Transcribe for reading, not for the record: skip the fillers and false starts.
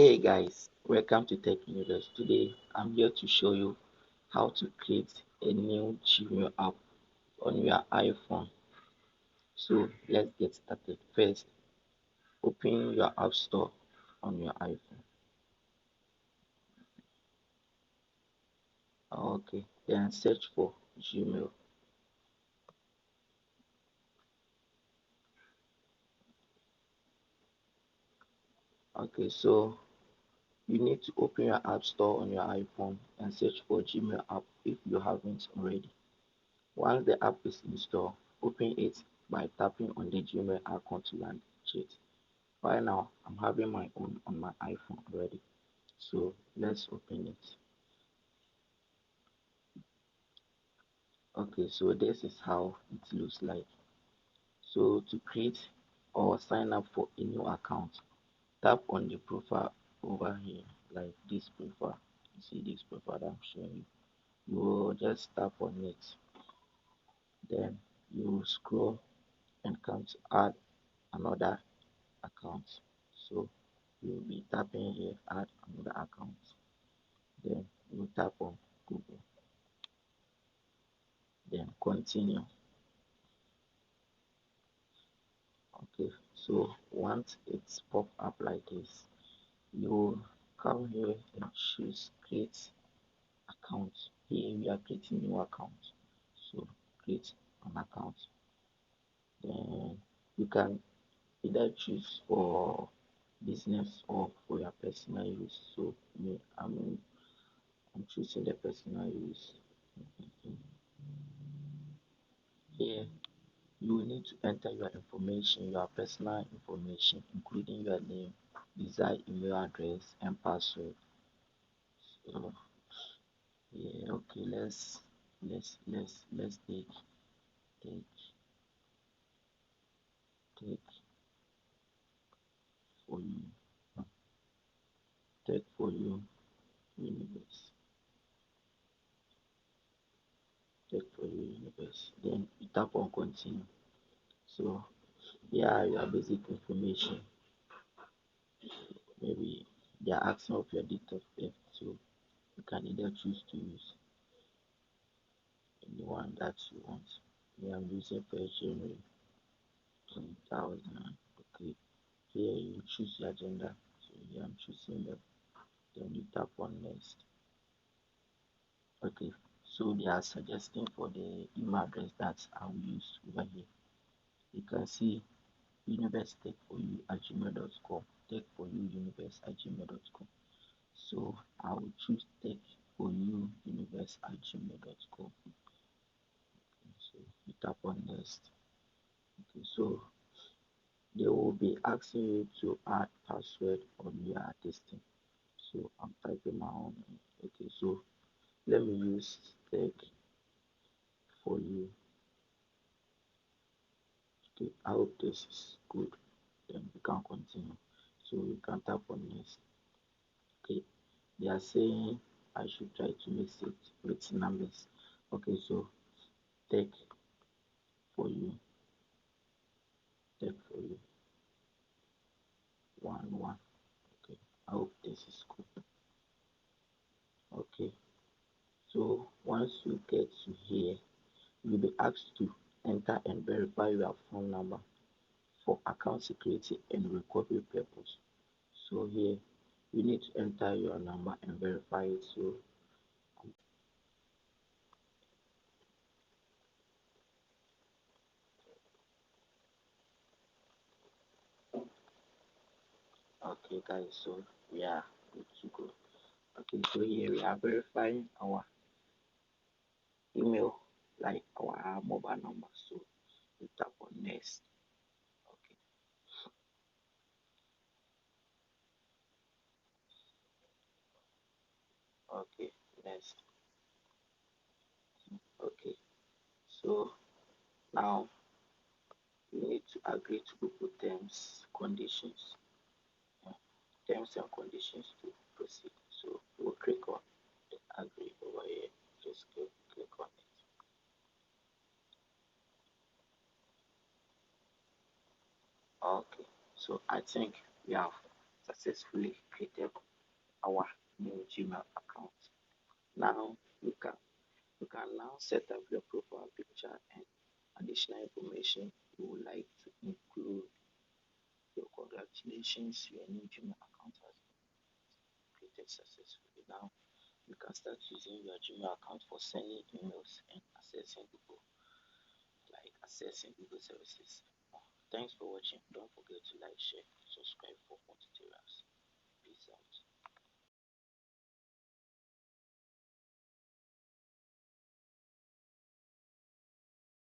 Hey guys, welcome to Tech Universe. Today I'm here to show you how to create a new Gmail app on your iPhone. So let's get started. First, open your App Store on your iPhone. Okay, then search for Gmail. Okay, so you need to open your App Store on your iPhone and search for Gmail app if you haven't already. Once the app is installed, open it by tapping on the Gmail icon to launch it. Right now, I'm having my own on my iPhone already. So let's open it. Okay, so this is how it looks like. So to create or sign up for a new account, tap on the profile over here, like this profile. You see this profile that I'm showing you. You will just tap on it. Then you scroll and come to add another account. So you'll be tapping here, add another account. Then you tap on Google. Then continue. Okay, so once it's pop up like this, you come here and choose create account. Here we are creating new account. So create an account. Then you can either choose for business or for your personal use. So me, I'm choosing the personal use. Here you will need to enter your information, your personal information, including your name, desired email address, and password. So yeah, okay, let's take take for you, take for you universe, take for you universe. Then you tap on continue. So yeah, your basic information. Maybe they are asking of your date of birth, so you can either choose to use any one that you want. Me, I'm using 1st January 2000. Okay, here you choose your gender. So here I'm choosing male. Then you tap on next. Okay, so they are suggesting for the email address that I will use over here. You can see universe tech for you at gmail.com, tech for you universe at gmail.com. So I will choose tech for you universe at gmail.com. So you tap on next. Okay, so they will be asking you to add password on your testing. So I'm typing my own. Okay, so let me use tech for you. Okay, I hope this is good. Then we can continue. So we can tap on next. Okay, they are saying I should try to mix it with numbers. Okay, so take for you, take for you, 1 1. Okay, I hope this is good. Okay, so once you get to here, you'll be asked to enter and verify your phone number for account security and recovery purpose. So here you need to enter your number and verify it. So okay guys, so we are good to go. Okay, so here we are verifying our email, like our mobile number. So we tap on next. Okay, okay, next. Okay, so now you need to agree to Google conditions, uh, terms and conditions to proceed. So we'll click on the agree over here. Just click on it. Okay, so I think we have successfully created our new Gmail account. Now you can now set up your profile picture and additional information you would like to include. Your congratulations, your new Gmail account has been created successfully. Now you can start using your Gmail account for sending emails and accessing Google services. Thanks for watching. Don't forget